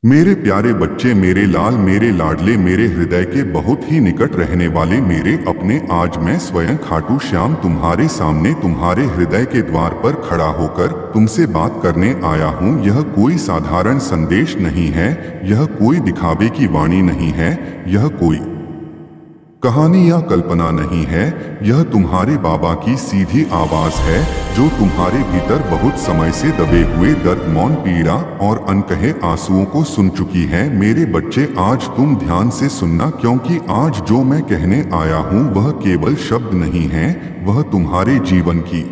मेरे प्यारे बच्चे, मेरे लाल, मेरे लाडले, मेरे हृदय के बहुत ही निकट रहने वाले मेरे अपने, आज मैं स्वयं खाटू श्याम तुम्हारे सामने तुम्हारे हृदय के द्वार पर खड़ा होकर तुमसे बात करने आया हूँ। यह कोई साधारण संदेश नहीं है, यह कोई दिखावे की वाणी नहीं है, यह कोई कहानी या कल्पना नहीं है। यह तुम्हारे बाबा की सीधी आवाज है जो तुम्हारे भीतर बहुत समय से दबे हुए दर्द, मौन, पीड़ा और अनकहे आंसुओं को सुन चुकी है। मेरे बच्चे, आज तुम ध्यान से सुनना, क्योंकि आज जो मैं कहने आया हूँ वह केवल शब्द नहीं है, वह तुम्हारे जीवन की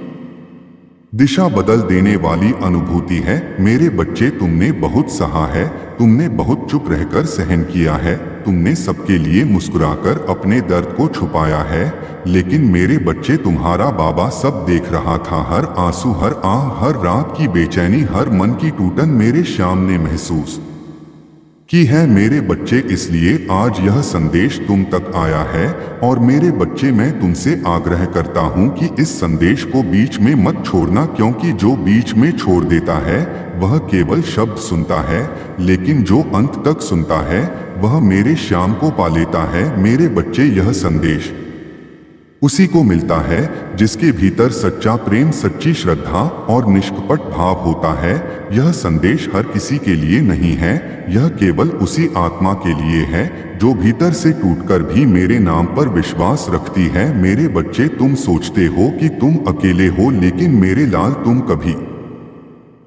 दिशा बदल देने वाली अनुभूति है। मेरे बच्चे, तुमने बहुत सहा है, तुमने बहुत चुप रहकर सहन किया है, तुमने सबके लिए मुस्कुराकर अपने दर्द को छुपाया है। लेकिन मेरे बच्चे, तुम्हारा बाबा सब देख रहा था, हर आंसू, हर आह, हर रात की बेचैनी, हर मन की टूटन मेरे श्याम ने महसूस की है। मेरे बच्चे, इसलिए आज यह संदेश तुम तक आया है। और मेरे बच्चे, मैं तुमसे आग्रह करता हूँ कि इस संदेश को बीच में मत छोड़ना, क्योंकि जो बीच में छोड़ देता है वह केवल शब्द सुनता है, लेकिन जो अंत तक सुनता है वह मेरे श्याम को पा लेता है। मेरे बच्चे, यह संदेश उसी को मिलता है जिसके भीतर सच्चा प्रेम, सच्ची श्रद्धा और निष्कपट भाव होता है। यह संदेश हर किसी के लिए नहीं है, यह केवल उसी आत्मा के लिए है जो भीतर से टूटकर भी मेरे नाम पर विश्वास रखती है। मेरे बच्चे, तुम सोचते हो कि तुम अकेले हो, लेकिन मेरे लाल, तुम कभी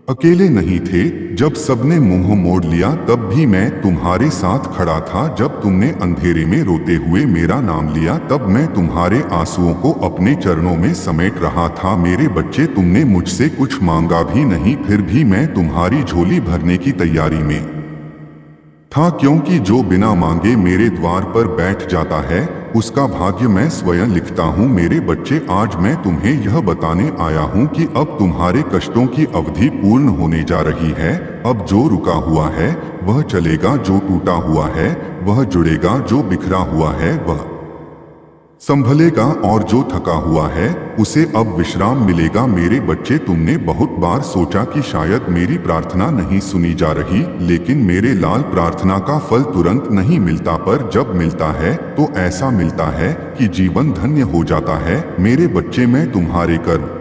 अकेले नहीं थे। जब सबने मुंह मोड़ लिया तब भी मैं तुम्हारे साथ खड़ा था। जब तुमने अंधेरे में रोते हुए मेरा नाम लिया तब मैं तुम्हारे आंसुओं को अपने चरणों में समेट रहा था। मेरे बच्चे, तुमने मुझसे कुछ मांगा भी नहीं, फिर भी मैं तुम्हारी झोली भरने की तैयारी में था, क्योंकि जो बिना मांगे मेरे द्वार पर बैठ जाता है उसका भाग्य मैं स्वयं लिखता हूँ। मेरे बच्चे, आज मैं तुम्हें यह बताने आया हूँ कि अब तुम्हारे कष्टों की अवधि पूर्ण होने जा रही है। अब जो रुका हुआ है वह चलेगा, जो टूटा हुआ है वह जुड़ेगा, जो बिखरा हुआ है वह संभलेगा, और जो थका हुआ है उसे अब विश्राम मिलेगा। मेरे बच्चे, तुमने बहुत बार सोचा कि शायद मेरी प्रार्थना नहीं सुनी जा रही, लेकिन मेरे लाल, प्रार्थना का फल तुरंत नहीं मिलता, पर जब मिलता है तो ऐसा मिलता है कि जीवन धन्य हो जाता है। मेरे बच्चे, मैं तुम्हारे कर्म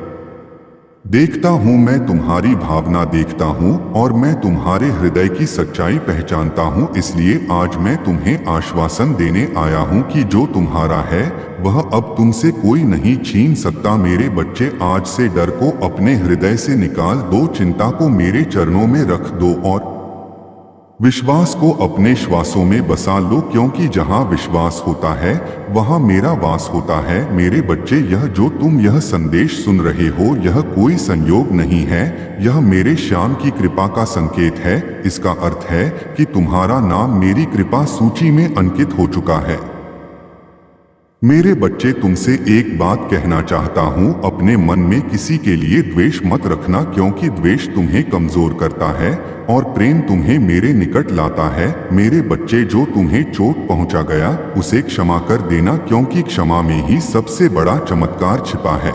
देखता हूँ, मैं तुम्हारी भावना देखता हूँ और मैं तुम्हारे हृदय की सच्चाई पहचानता हूँ। इसलिए आज मैं तुम्हें आश्वासन देने आया हूँ कि जो तुम्हारा है वह अब तुमसे कोई नहीं छीन सकता। मेरे बच्चे, आज से डर को अपने हृदय से निकाल दो, चिंता को मेरे चरणों में रख दो और विश्वास को अपने श्वासों में बसा लो, क्योंकि जहाँ विश्वास होता है वहाँ मेरा वास होता है। मेरे बच्चे, यह संदेश सुन रहे हो, यह कोई संयोग नहीं है, यह मेरे श्याम की कृपा का संकेत है। इसका अर्थ है कि तुम्हारा नाम मेरी कृपा सूची में अंकित हो चुका है। मेरे बच्चे, तुमसे एक बात कहना चाहता हूँ, अपने मन में किसी के लिए द्वेष मत रखना, क्योंकि द्वेष तुम्हें कमजोर करता है और प्रेम तुम्हें मेरे निकट लाता है। मेरे बच्चे, जो तुम्हें चोट पहुंचा गया उसे क्षमा कर देना, क्योंकि क्षमा में ही सबसे बड़ा चमत्कार छिपा है।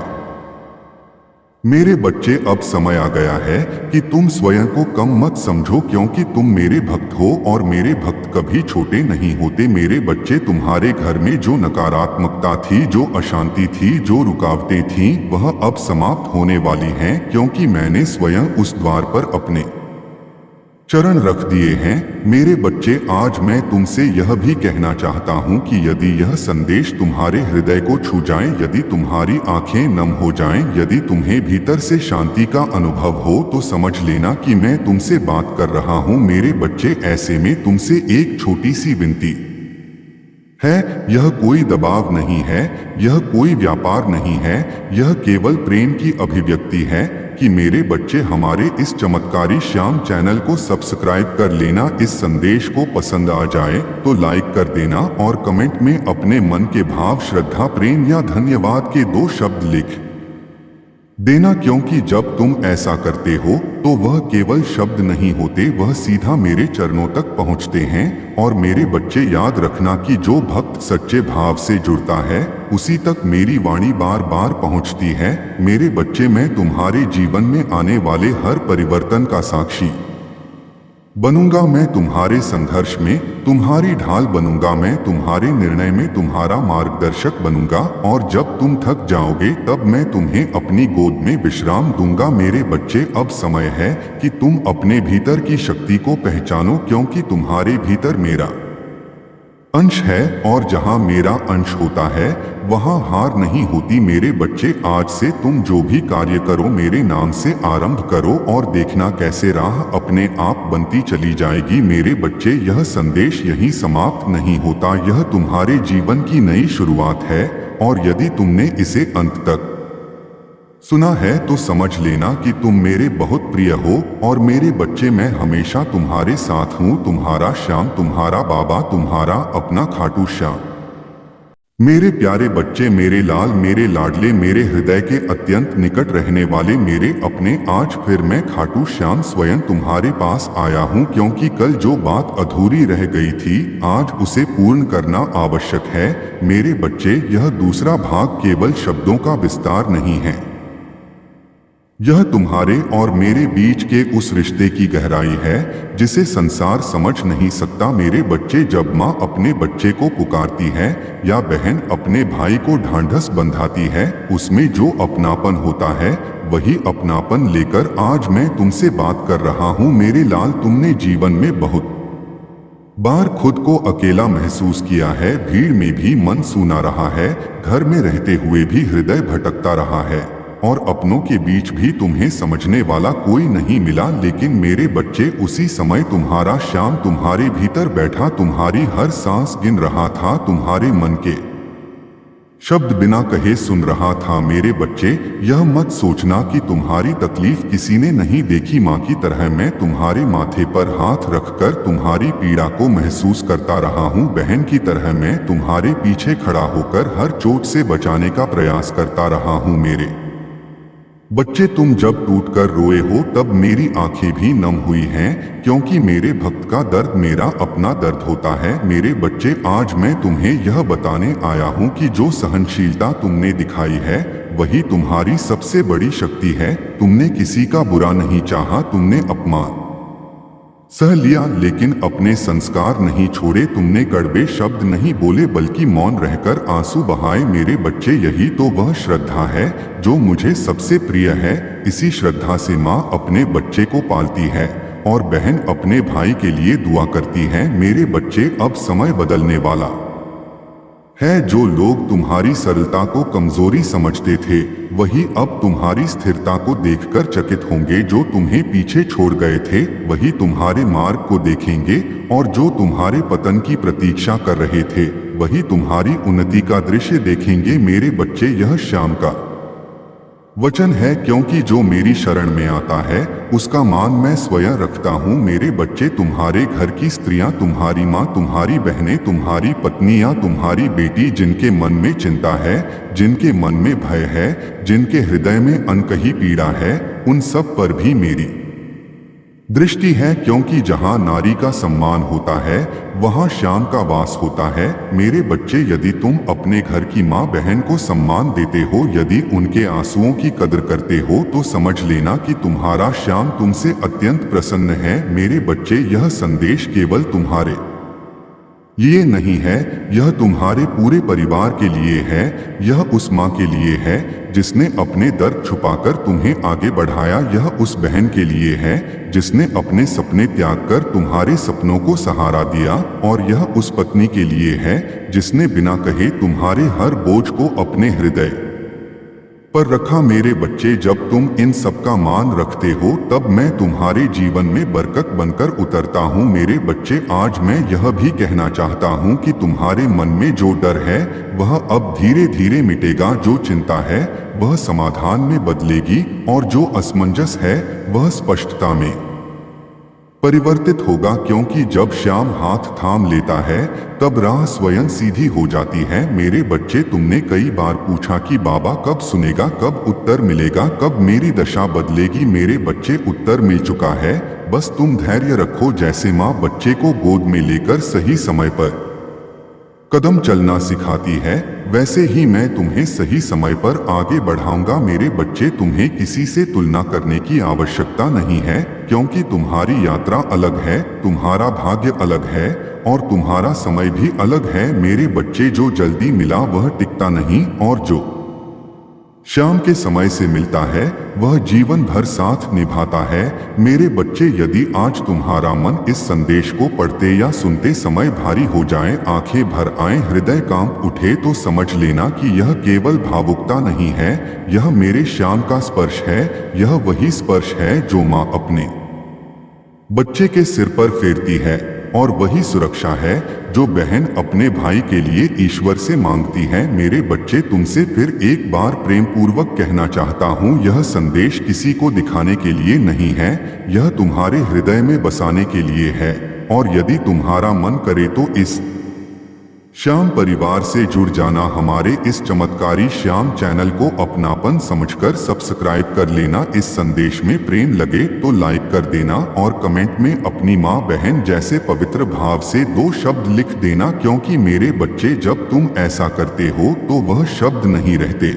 मेरे बच्चे, अब समय आ गया है कि तुम स्वयं को कम मत समझो, क्योंकि तुम मेरे भक्त हो और मेरे भक्त कभी छोटे नहीं होते। मेरे बच्चे, तुम्हारे घर में जो नकारात्मकता थी, जो अशांति थी, जो रुकावटें थीं, वह अब समाप्त होने वाली हैं, क्योंकि मैंने स्वयं उस द्वार पर अपने चरण रख दिए हैं। मेरे बच्चे, आज मैं तुमसे यह भी कहना चाहता हूँ कि यदि यह संदेश तुम्हारे हृदय को छू जाए, यदि तुम्हारी आंखें नम हो जाएं, यदि तुम्हें भीतर से शांति का अनुभव हो, तो समझ लेना कि मैं तुमसे बात कर रहा हूँ। मेरे बच्चे, ऐसे में तुमसे एक छोटी सी विनती है। यह कोई दबाव नहीं है, यह कोई व्यापार नहीं है, यह केवल प्रेम की अभिव्यक्ति है कि मेरे बच्चे, हमारे इस चमत्कारी श्याम चैनल को सब्सक्राइब कर लेना। इस संदेश को पसंद आ जाए तो लाइक कर देना और कमेंट में अपने मन के भाव, श्रद्धा, प्रेम या धन्यवाद के 2 शब्द लिख देना, क्योंकि जब तुम ऐसा करते हो तो वह केवल शब्द नहीं होते, वह सीधा मेरे चरणों तक पहुंचते हैं। और मेरे बच्चे, याद रखना कि जो भक्त सच्चे भाव से जुड़ता है उसी तक मेरी वाणी बार बार पहुंचती है। मेरे बच्चे, मैं तुम्हारे जीवन में आने वाले हर परिवर्तन का साक्षी बनूंगा मैं तुम्हारे संघर्ष में, तुम्हारी ढाल बनूंगा मैं, तुम्हारे निर्णय में तुम्हारा मार्गदर्शक बनूंगा। और जब तुम थक जाओगे तब मैं तुम्हें अपनी गोद में विश्राम दूंगा। मेरे बच्चे, अब समय है कि तुम अपने भीतर की शक्ति को पहचानो, क्योंकि तुम्हारे भीतर मेरा अंश है, और जहां मेरा अंश होता है वहां हार नहीं होती। मेरे बच्चे, आज से तुम जो भी कार्य करो मेरे नाम से आरंभ करो, और देखना कैसे राह अपने आप बनती चली जाएगी। मेरे बच्चे, यह संदेश यहीं समाप्त नहीं होता, यह तुम्हारे जीवन की नई शुरुआत है। और यदि तुमने इसे अंत तक सुना है तो समझ लेना कि तुम मेरे बहुत प्रिय हो। और मेरे बच्चे, मैं हमेशा तुम्हारे साथ हूँ, तुम्हारा श्याम, तुम्हारा बाबा, तुम्हारा अपना खाटू श्याम। मेरे प्यारे बच्चे, मेरे लाल, मेरे लाडले, मेरे हृदय के अत्यंत निकट रहने वाले मेरे अपने, आज फिर मैं खाटू श्याम स्वयं तुम्हारे पास आया हूँ, क्योंकि कल जो बात अधूरी रह गई थी आज उसे पूर्ण करना आवश्यक है। मेरे बच्चे, यह दूसरा भाग केवल शब्दों का विस्तार नहीं है, यह तुम्हारे और मेरे बीच के उस रिश्ते की गहराई है जिसे संसार समझ नहीं सकता। मेरे बच्चे, जब माँ अपने बच्चे को पुकारती है या बहन अपने भाई को ढांढस बंधाती है, उसमें जो अपनापन होता है वही अपनापन लेकर आज मैं तुमसे बात कर रहा हूँ। मेरे लाल, तुमने जीवन में बहुत बार खुद को अकेला महसूस किया है, भीड़ में भी मन सूना रहा है, घर में रहते हुए भी हृदय भटकता रहा है, और अपनों के बीच भी तुम्हें समझने वाला कोई नहीं मिला। लेकिन मेरे बच्चे, उसी समय तुम्हारा श्याम तुम्हारे भीतर बैठा, तुम्हारी हर सांस गिन रहा था, तुम्हारे मन के शब्द बिना कहे सुन रहा था। मेरे बच्चे, यह मत सोचना कि तुम्हारी तकलीफ किसी ने नहीं देखी। माँ की तरह मैं तुम्हारे माथे पर हाथ रखकर तुम्हारी पीड़ा को महसूस करता रहा हूँ। बहन की तरह मैं तुम्हारे पीछे खड़ा होकर हर चोट से बचाने का प्रयास करता रहा हूँ। मेरे बच्चे, तुम जब टूटकर रोए हो तब मेरी आंखें भी नम हुई हैं, क्योंकि मेरे भक्त का दर्द मेरा अपना दर्द होता है। मेरे बच्चे, आज मैं तुम्हें यह बताने आया हूँ कि जो सहनशीलता तुमने दिखाई है वही तुम्हारी सबसे बड़ी शक्ति है। तुमने किसी का बुरा नहीं चाहा, तुमने अपमान सह लिया, लेकिन अपने संस्कार नहीं छोड़े। तुमने कड़वे शब्द नहीं बोले बल्कि मौन रहकर आंसू बहाए। मेरे बच्चे, यही तो वह श्रद्धा है जो मुझे सबसे प्रिय है। इसी श्रद्धा से माँ अपने बच्चे को पालती है और बहन अपने भाई के लिए दुआ करती है। मेरे बच्चे, अब समय बदलने वाला है। जो लोग तुम्हारी सरलता को कमजोरी समझते थे वही अब तुम्हारी स्थिरता को देखकर चकित होंगे। जो तुम्हें पीछे छोड़ गए थे वही तुम्हारे मार्ग को देखेंगे, और जो तुम्हारे पतन की प्रतीक्षा कर रहे थे वही तुम्हारी उन्नति का दृश्य देखेंगे। मेरे बच्चे, यह श्याम का वचन है, क्योंकि जो मेरी शरण में आता है उसका मान मैं स्वयं रखता हूँ। मेरे बच्चे, तुम्हारे घर की स्त्रियां, तुम्हारी माँ, तुम्हारी बहनें, तुम्हारी पत्नियां, तुम्हारी बेटी, जिनके मन में चिंता है, जिनके मन में भय है, जिनके हृदय में अनकही पीड़ा है, उन सब पर भी मेरी दृष्टि है, क्योंकि जहां नारी का सम्मान होता है वहां श्याम का वास होता है। मेरे बच्चे, यदि तुम अपने घर की माँ बहन को सम्मान देते हो, यदि उनके आंसुओं की कदर करते हो, तो समझ लेना कि तुम्हारा श्याम तुमसे अत्यंत प्रसन्न है। मेरे बच्चे, यह संदेश केवल तुम्हारे लिए नहीं है, यह तुम्हारे पूरे परिवार के लिए है। यह उस माँ के लिए है जिसने अपने दर्द छुपाकर तुम्हें आगे बढ़ाया। यह उस बहन के लिए है जिसने अपने सपने त्याग कर तुम्हारे सपनों को सहारा दिया। और यह उस पत्नी के लिए है जिसने बिना कहे तुम्हारे हर बोझ को अपने हृदय पर रखा। मेरे बच्चे, जब तुम इन सब का मान रखते हो तब मैं तुम्हारे जीवन में बरकत बनकर उतरता हूँ। मेरे बच्चे, आज मैं यह भी कहना चाहता हूँ कि तुम्हारे मन में जो डर है वह अब धीरे धीरे मिटेगा। जो चिंता है वह समाधान में बदलेगी, और जो असमंजस है वह स्पष्टता में परिवर्तित होगा। क्योंकि जब श्याम हाथ थाम लेता है तब राह स्वयं सीधी हो जाती है। मेरे बच्चे, तुमने कई बार पूछा कि बाबा कब सुनेगा, कब उत्तर मिलेगा, कब मेरी दशा बदलेगी। मेरे बच्चे, उत्तर मिल चुका है, बस तुम धैर्य रखो। जैसे माँ बच्चे को गोद में लेकर सही समय पर कदम चलना सिखाती है, वैसे ही मैं तुम्हें सही समय पर आगे बढ़ाऊंगा। मेरे बच्चे, तुम्हें किसी से तुलना करने की आवश्यकता नहीं है, क्योंकि तुम्हारी यात्रा अलग है, तुम्हारा भाग्य अलग है और तुम्हारा समय भी अलग है। मेरे बच्चे, जो जल्दी मिला वह टिकता नहीं, और जो शाम के समय से मिलता है वह जीवन भर साथ निभाता है। मेरे बच्चे, यदि आज तुम्हारा मन इस संदेश को पढ़ते या सुनते समय भारी हो जाए, आंखें भर आए, हृदय कांप उठे, तो समझ लेना कि यह केवल भावुकता नहीं है, यह मेरे श्याम का स्पर्श है। यह वही स्पर्श है जो माँ अपने बच्चे के सिर पर फेरती है, और वही सुरक्षा है जो बहन अपने भाई के लिए ईश्वर से मांगती है। मेरे बच्चे, तुमसे फिर एक बार प्रेम पूर्वक कहना चाहता हूँ, यह संदेश किसी को दिखाने के लिए नहीं है, यह तुम्हारे हृदय में बसाने के लिए है। और यदि तुम्हारा मन करे तो इस श्याम परिवार से जुड़ जाना। हमारे इस चमत्कारी श्याम चैनल को अपनापन समझकर सब्सक्राइब कर लेना। इस संदेश में प्रेम लगे तो लाइक कर देना और कमेंट में अपनी माँ बहन जैसे पवित्र भाव से 2 शब्द लिख देना, क्योंकि मेरे बच्चे, जब तुम ऐसा करते हो तो वह शब्द नहीं रहते,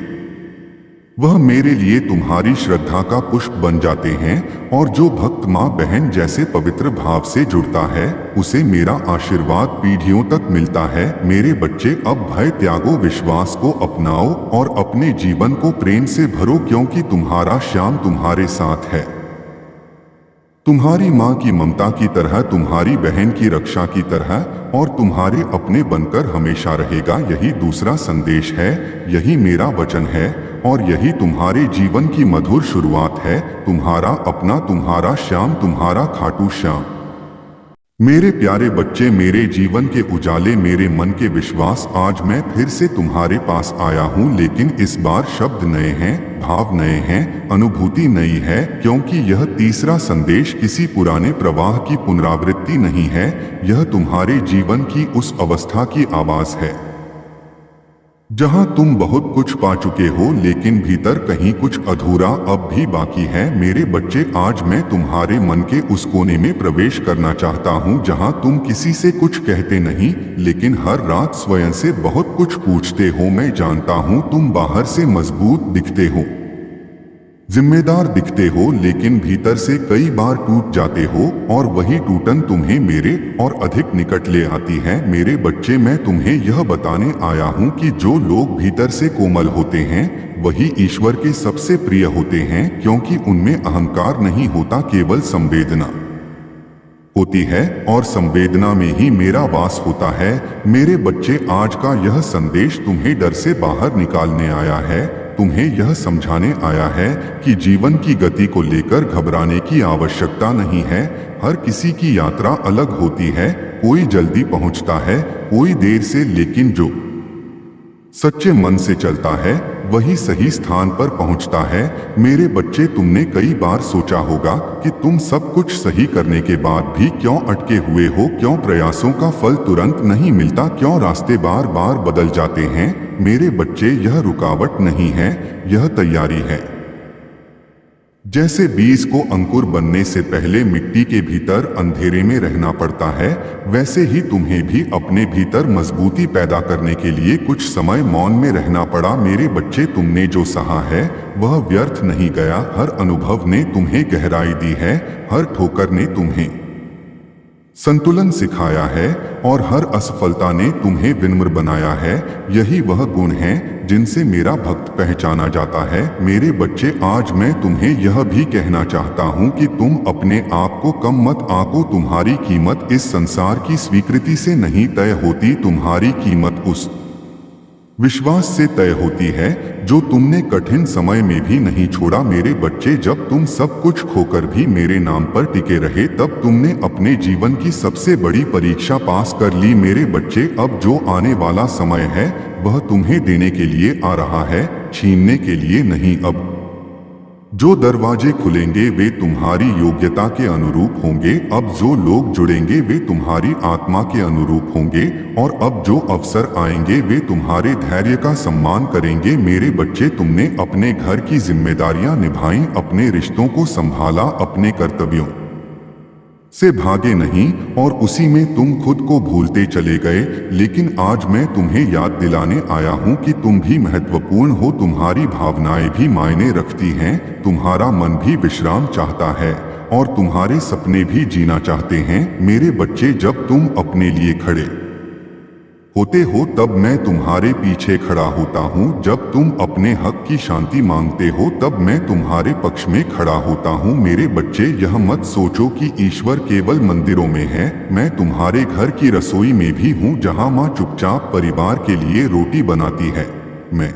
वह मेरे लिए तुम्हारी श्रद्धा का पुष्प बन जाते हैं। और जो भक्त माँ बहन जैसे पवित्र भाव से जुड़ता है, उसे मेरा आशीर्वाद पीढ़ियों तक मिलता है। मेरे बच्चे, अब भय त्यागो, विश्वास को अपनाओ और अपने जीवन को प्रेम से भरो, क्योंकि तुम्हारा श्याम तुम्हारे साथ है। तुम्हारी माँ की ममता की तरह, तुम्हारी बहन की रक्षा की तरह, और तुम्हारे अपने बनकर हमेशा रहेगा। यही दूसरा संदेश है, यही मेरा वचन है, और यही तुम्हारे जीवन की मधुर शुरुआत है। तुम्हारा अपना, तुम्हारा श्याम, तुम्हारा खाटू श्याम। मेरे प्यारे बच्चे, मेरे जीवन के उजाले, मेरे मन के विश्वास, आज मैं फिर से तुम्हारे पास आया हूँ, लेकिन इस बार शब्द नए हैं, भाव नए हैं, अनुभूति नई है, क्योंकि यह तीसरा संदेश किसी पुराने प्रवाह की पुनरावृत्ति नहीं है, यह तुम्हारे जीवन की उस अवस्था की आवाज है जहां तुम बहुत कुछ पा चुके हो, लेकिन भीतर कहीं कुछ अधूरा अब भी बाकी है। मेरे बच्चे, आज मैं तुम्हारे मन के उस कोने में प्रवेश करना चाहता हूं जहां तुम किसी से कुछ कहते नहीं, लेकिन हर रात स्वयं से बहुत कुछ पूछते हो। मैं जानता हूं तुम बाहर से मजबूत दिखते हो, जिम्मेदार दिखते हो, लेकिन भीतर से कई बार टूट जाते हो, और वही टूटन तुम्हें मेरे और अधिक निकट ले आती है। मेरे बच्चे, मैं तुम्हें यह बताने आया हूँ कि जो लोग भीतर से कोमल होते हैं वही ईश्वर के सबसे प्रिय होते हैं, क्योंकि उनमें अहंकार नहीं होता, केवल संवेदना होती है, और संवेदना में ही मेरा वास होता है। मेरे बच्चे, आज का यह संदेश तुम्हें डर से बाहर निकालने आया है, तुम्हें यह समझाने आया है कि जीवन की गति को लेकर घबराने की आवश्यकता नहीं है। हर किसी की यात्रा अलग होती है, कोई जल्दी पहुंचता है, कोई देर से, लेकिन जो सच्चे मन से चलता है वही सही स्थान पर पहुंचता है। मेरे बच्चे, तुमने कई बार सोचा होगा कि तुम सब कुछ सही करने के बाद भी क्यों अटके हुए हो, क्यों प्रयासों का फल तुरंत नहीं मिलता, क्यों रास्ते बार बार बदल जाते हैं। मेरे बच्चे, यह रुकावट नहीं है, यह तैयारी है। जैसे बीज को अंकुर बनने से पहले मिट्टी के भीतर अंधेरे में रहना पड़ता है, वैसे ही तुम्हें भी अपने भीतर मजबूती पैदा करने के लिए कुछ समय मौन में रहना पड़ा। मेरे बच्चे, तुमने जो सहा है वह व्यर्थ नहीं गया। हर अनुभव ने तुम्हें गहराई दी है, हर ठोकर ने तुम्हें संतुलन सिखाया है, और हर असफलता ने तुम्हें विनम्र बनाया है। यही वह गुण हैं जिनसे मेरा भक्त पहचाना जाता है। मेरे बच्चे, आज मैं तुम्हें यह भी कहना चाहता हूँ कि तुम अपने आप को कम मत आंको। तुम्हारी कीमत इस संसार की स्वीकृति से नहीं तय होती, तुम्हारी कीमत उस विश्वास से तय होती है जो तुमने कठिन समय में भी नहीं छोड़ा। मेरे बच्चे, जब तुम सब कुछ खोकर भी मेरे नाम पर टिके रहे, तब तुमने अपने जीवन की सबसे बड़ी परीक्षा पास कर ली। मेरे बच्चे, अब जो आने वाला समय है वह तुम्हें देने के लिए आ रहा है, छीनने के लिए नहीं। अब जो दरवाजे खुलेंगे वे तुम्हारी योग्यता के अनुरूप होंगे, अब जो लोग जुड़ेंगे वे तुम्हारी आत्मा के अनुरूप होंगे, और अब जो अवसर आएंगे वे तुम्हारे धैर्य का सम्मान करेंगे। मेरे बच्चे, तुमने अपने घर की जिम्मेदारियां निभाई, अपने रिश्तों को संभाला, अपने कर्तव्यों से भागे नहीं और उसी में तुम खुद को भूलते चले गए। लेकिन आज मैं तुम्हें याद दिलाने आया हूँ कि तुम भी महत्वपूर्ण हो, तुम्हारी भावनाएं भी मायने रखती हैं, तुम्हारा मन भी विश्राम चाहता है और तुम्हारे सपने भी जीना चाहते हैं। मेरे बच्चे, जब तुम अपने लिए खड़े होते हो तब मैं तुम्हारे पीछे खड़ा होता हूँ। जब तुम अपने हक की शांति मांगते हो तब मैं तुम्हारे पक्ष में खड़ा होता हूँ। मेरे बच्चे, यह मत सोचो कि ईश्वर केवल मंदिरों में है। मैं तुम्हारे घर की रसोई में भी हूँ, जहाँ माँ चुपचाप परिवार के लिए रोटी बनाती है। मैं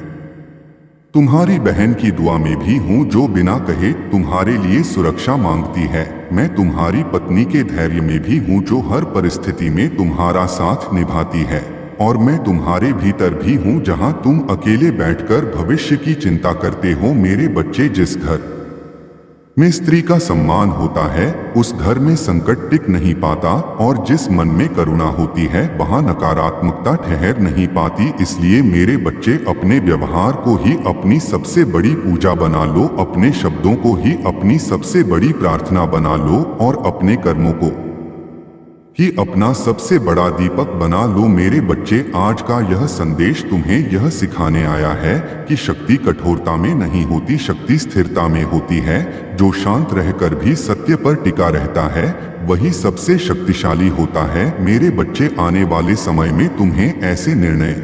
तुम्हारी बहन की दुआ में भी हूँ, जो बिना कहे तुम्हारे लिए सुरक्षा मांगती है। मैं तुम्हारी पत्नी के धैर्य में भी हूँ, जो हर परिस्थिति में तुम्हारा साथ निभाती है। और मैं तुम्हारे भीतर भी हूँ, जहाँ तुम अकेले बैठकर भविष्य की चिंता करते हो। मेरे बच्चे, जिस घर में स्त्री का सम्मान होता है उस घर में संकट टिक नहीं पाता, और जिस मन में करुणा होती है वहाँ नकारात्मकता ठहर नहीं पाती। इसलिए मेरे बच्चे, अपने व्यवहार को ही अपनी सबसे बड़ी पूजा बना लो, अपने शब्दों को ही अपनी सबसे बड़ी प्रार्थना बना लो और अपने कर्मों को ही अपना सबसे बड़ा दीपक बना लो। मेरे बच्चे, आज का यह संदेश तुम्हें यह सिखाने आया है कि शक्ति कठोरता में नहीं होती, शक्ति स्थिरता में होती है। जो शांत रहकर भी सत्य पर टिका रहता है वही सबसे शक्तिशाली होता है। मेरे बच्चे, आने वाले समय में तुम्हें ऐसे निर्णय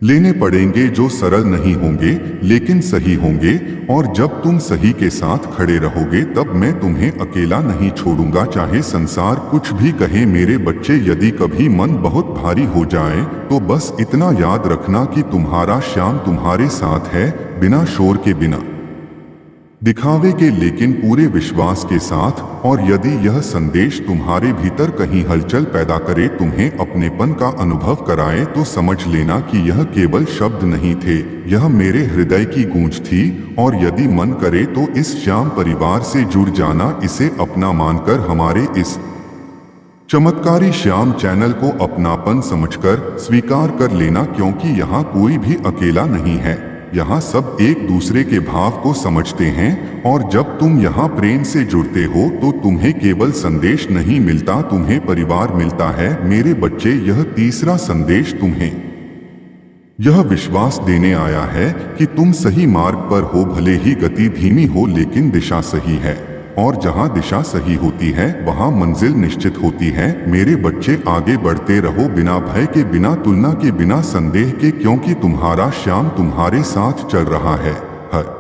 लेने पड़ेंगे जो सरल नहीं होंगे लेकिन सही होंगे, और जब तुम सही के साथ खड़े रहोगे तब मैं तुम्हें अकेला नहीं छोड़ूंगा, चाहे संसार कुछ भी कहे। मेरे बच्चे, यदि कभी मन बहुत भारी हो जाए तो बस इतना याद रखना कि तुम्हारा श्याम तुम्हारे साथ है, बिना शोर के, बिना दिखावे के, लेकिन पूरे विश्वास के साथ। और यदि यह संदेश तुम्हारे भीतर कहीं हलचल पैदा करे, तुम्हें अपनेपन का अनुभव कराए, तो समझ लेना कि यह केवल शब्द नहीं थे, यह मेरे हृदय की गूंज थी। और यदि मन करे तो इस श्याम परिवार से जुड़ जाना, इसे अपना मानकर हमारे इस चमत्कारी श्याम चैनल को अपनापन समझकर स्वीकार कर लेना, क्योंकि यहाँ कोई भी अकेला नहीं है। यहाँ सब एक दूसरे के भाव को समझते हैं, और जब तुम यहाँ प्रेम से जुड़ते हो तो तुम्हें केवल संदेश नहीं मिलता, तुम्हें परिवार मिलता है। मेरे बच्चे, यह तीसरा संदेश तुम्हें यह विश्वास देने आया है कि तुम सही मार्ग पर हो, भले ही गति धीमी हो लेकिन दिशा सही है, और जहाँ दिशा सही होती है वहाँ मंजिल निश्चित होती है। मेरे बच्चे, आगे बढ़ते रहो, बिना भय के, बिना तुलना के, बिना संदेह के, क्योंकि तुम्हारा श्याम तुम्हारे साथ चल रहा है, हर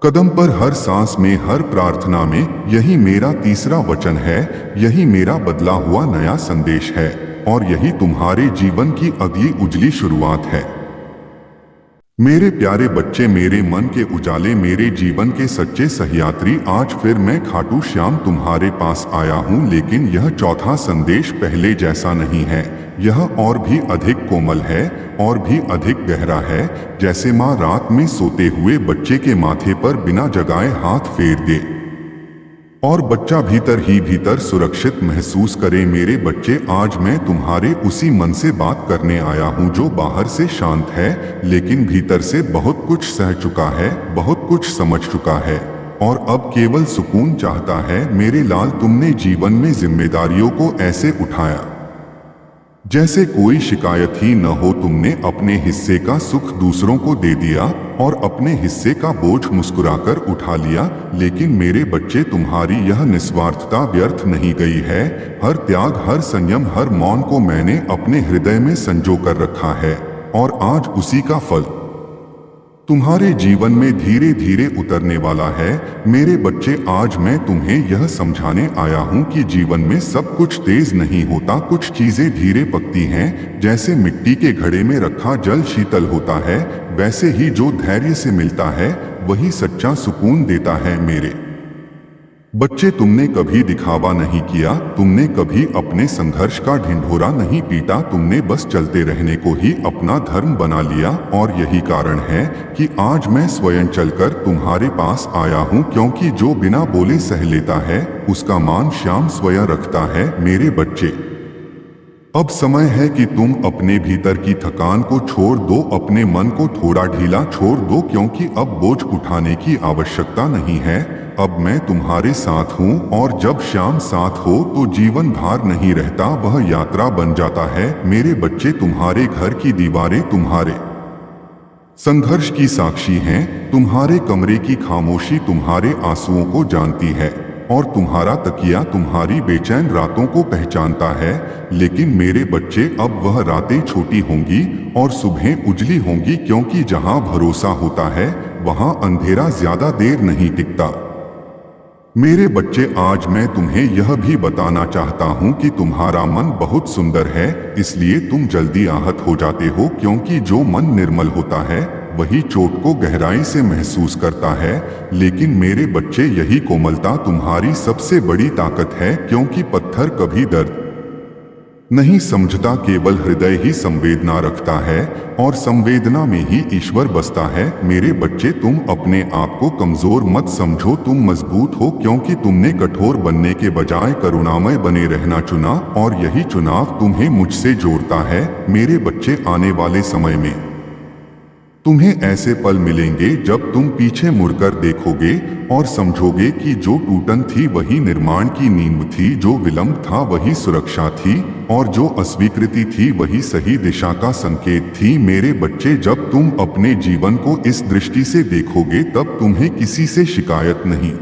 कदम पर, हर सांस में, हर प्रार्थना में। यही मेरा तीसरा वचन है, यही मेरा बदला हुआ नया संदेश है, और यही तुम्हारे जीवन की अगली उजली शुरुआत है। मेरे प्यारे बच्चे, मेरे मन के उजाले, मेरे जीवन के सच्चे सहयात्री, आज फिर मैं खाटू श्याम तुम्हारे पास आया हूँ। लेकिन यह चौथा संदेश पहले जैसा नहीं है, यह और भी अधिक कोमल है, और भी अधिक गहरा है। जैसे माँ रात में सोते हुए बच्चे के माथे पर बिना जगाए हाथ फेर दे और बच्चा भीतर ही भीतर सुरक्षित महसूस करे। मेरे बच्चे, आज मैं तुम्हारे उसी मन से बात करने आया हूँ जो बाहर से शांत है लेकिन भीतर से बहुत कुछ सह चुका है, बहुत कुछ समझ चुका है, और अब केवल सुकून चाहता है। मेरे लाल, तुमने जीवन में जिम्मेदारियों को ऐसे उठाया जैसे कोई शिकायत ही न हो। तुमने अपने हिस्से का सुख दूसरों को दे दिया और अपने हिस्से का बोझ मुस्कुराकर उठा लिया। लेकिन मेरे बच्चे, तुम्हारी यह निस्वार्थता व्यर्थ नहीं गई है। हर त्याग, हर संयम, हर मौन को मैंने अपने हृदय में संजो कर रखा है, और आज उसी का फल तुम्हारे जीवन में धीरे धीरे उतरने वाला है। मेरे बच्चे, आज मैं तुम्हें यह समझाने आया हूँ कि जीवन में सब कुछ तेज नहीं होता, कुछ चीजें धीरे पकती हैं। जैसे मिट्टी के घड़े में रखा जल शीतल होता है, वैसे ही जो धैर्य से मिलता है वही सच्चा सुकून देता है। मेरे बच्चे, तुमने कभी दिखावा नहीं किया, तुमने कभी अपने संघर्ष का ढिंढोरा नहीं पीटा, तुमने बस चलते रहने को ही अपना धर्म बना लिया। और यही कारण है कि आज मैं स्वयं चलकर तुम्हारे पास आया हूँ, क्योंकि जो बिना बोले सह लेता है उसका मान श्याम स्वयं रखता है। मेरे बच्चे, अब समय है कि तुम अपने भीतर की थकान को छोड़ दो, अपने मन को थोड़ा ढीला छोड़ दो, क्योंकि अब बोझ उठाने की आवश्यकता नहीं है। अब मैं तुम्हारे साथ हूँ, और जब श्याम साथ हो तो जीवन भार नहीं रहता, वह यात्रा बन जाता है। मेरे बच्चे, तुम्हारे घर की दीवारें तुम्हारे संघर्ष की साक्षी हैं। तुम्हारे कमरे की खामोशी तुम्हारे आंसुओं को जानती है, और तुम्हारा तकिया तुम्हारी बेचैन रातों को पहचानता है। लेकिन मेरे बच्चे, अब वह रातें छोटी होंगी और सुबहें उजली होंगी, क्योंकि जहां भरोसा होता है वहां अंधेरा ज्यादा देर नहीं टिकता। मेरे बच्चे, आज मैं तुम्हें यह भी बताना चाहता हूं कि तुम्हारा मन बहुत सुंदर है, इसलिए तुम जल्दी आहत हो जाते हो, क्योंकि जो मन निर्मल होता है वही चोट को गहराई से महसूस करता है। लेकिन मेरे बच्चे, यही कोमलता तुम्हारी सबसे बड़ी ताकत है, क्योंकि पत्थर कभी दर्द नहीं समझता, केवल हृदय ही संवेदना रखता है, और संवेदना में ही ईश्वर बसता है। मेरे बच्चे, तुम अपने आप को कमजोर मत समझो, तुम मजबूत हो, क्योंकि तुमने कठोर बनने के बजाय करुणामय बने रहना चुना, और यही चुनाव तुम्हें मुझसे जोड़ता है। मेरे बच्चे, आने वाले समय में तुम्हें ऐसे पल मिलेंगे जब तुम पीछे मुड़कर देखोगे और समझोगे कि जो टूटन थी वही निर्माण की नींव थी, जो विलंब था वही सुरक्षा थी, और जो अस्वीकृति थी वही सही दिशा का संकेत थी। मेरे बच्चे, जब तुम अपने जीवन को इस दृष्टि से देखोगे तब तुम्हें किसी से शिकायत नहीं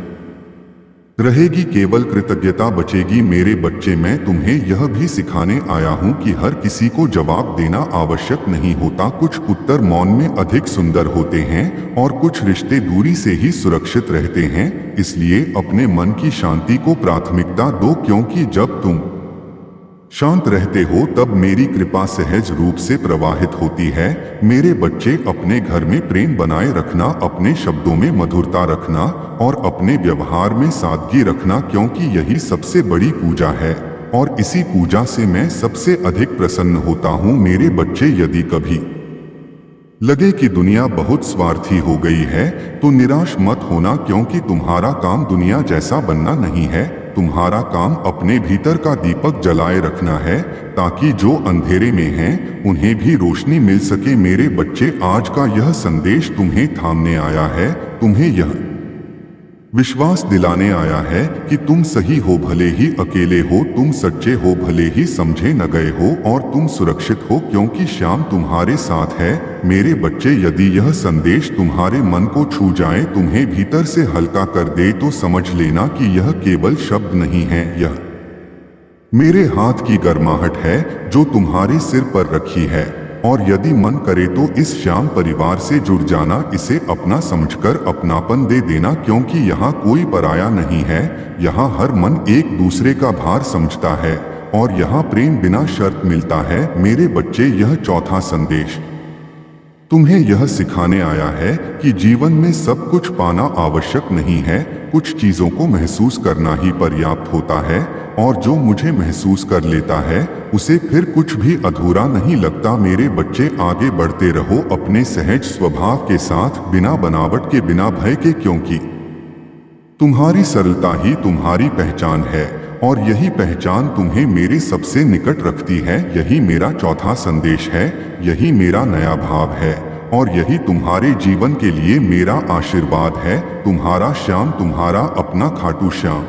रहेगी, केवल कृतज्ञता बचेगी। मेरे बच्चे, मैं तुम्हें यह भी सिखाने आया हूँ कि हर किसी को जवाब देना आवश्यक नहीं होता। कुछ उत्तर मौन में अधिक सुंदर होते हैं, और कुछ रिश्ते दूरी से ही सुरक्षित रहते हैं। इसलिए अपने मन की शांति को प्राथमिकता दो, क्योंकि जब तुम शांत रहते हो तब मेरी कृपा सहज रूप से प्रवाहित होती है। मेरे बच्चे, अपने घर में प्रेम बनाए रखना, अपने शब्दों में मधुरता रखना, और अपने व्यवहार में सादगी रखना, क्योंकि यही सबसे बड़ी पूजा है, और इसी पूजा से मैं सबसे अधिक प्रसन्न होता हूँ। मेरे बच्चे, यदि कभी लगे कि दुनिया बहुत स्वार्थी हो गई है तो निराश मत होना, क्योंकि तुम्हारा काम दुनिया जैसा बनना नहीं है। तुम्हारा काम अपने भीतर का दीपक जलाए रखना है, ताकि जो अंधेरे में हैं उन्हें भी रोशनी मिल सके। मेरे बच्चे, आज का यह संदेश तुम्हें थामने आया है, तुम्हें यह विश्वास दिलाने आया है कि तुम सही हो भले ही अकेले हो, तुम सच्चे हो भले ही समझे न गए हो, और तुम सुरक्षित हो क्योंकि श्याम तुम्हारे साथ है। मेरे बच्चे, यदि यह संदेश तुम्हारे मन को छू जाए, तुम्हें भीतर से हल्का कर दे, तो समझ लेना कि यह केवल शब्द नहीं है, यह मेरे हाथ की गर्माहट है जो तुम्हारे सिर पर रखी है। और यदि मन करे तो इस श्याम परिवार से जुड़ जाना, इसे अपना समझकर अपनापन दे देना, क्योंकि यहाँ कोई पराया नहीं है। यहाँ हर मन एक दूसरे का भार समझता है, और यहाँ प्रेम बिना शर्त मिलता है। मेरे बच्चे, यह चौथा संदेश तुम्हें यह सिखाने आया है कि जीवन में सब कुछ पाना आवश्यक नहीं है, कुछ चीजों को महसूस करना ही पर्याप्त होता है, और जो मुझे महसूस कर लेता है उसे फिर कुछ भी अधूरा नहीं लगता। मेरे बच्चे, आगे बढ़ते रहो अपने सहज स्वभाव के साथ, बिना बनावट के, बिना भय के, क्योंकि तुम्हारी सरलता ही तुम्हारी पहचान है, और यही पहचान तुम्हें मेरे सबसे निकट रखती है। यही मेरा चौथा संदेश है, यही मेरा नया भाव है, और यही तुम्हारे जीवन के लिए मेरा आशीर्वाद है। तुम्हारा श्याम, तुम्हारा अपना खाटू श्याम।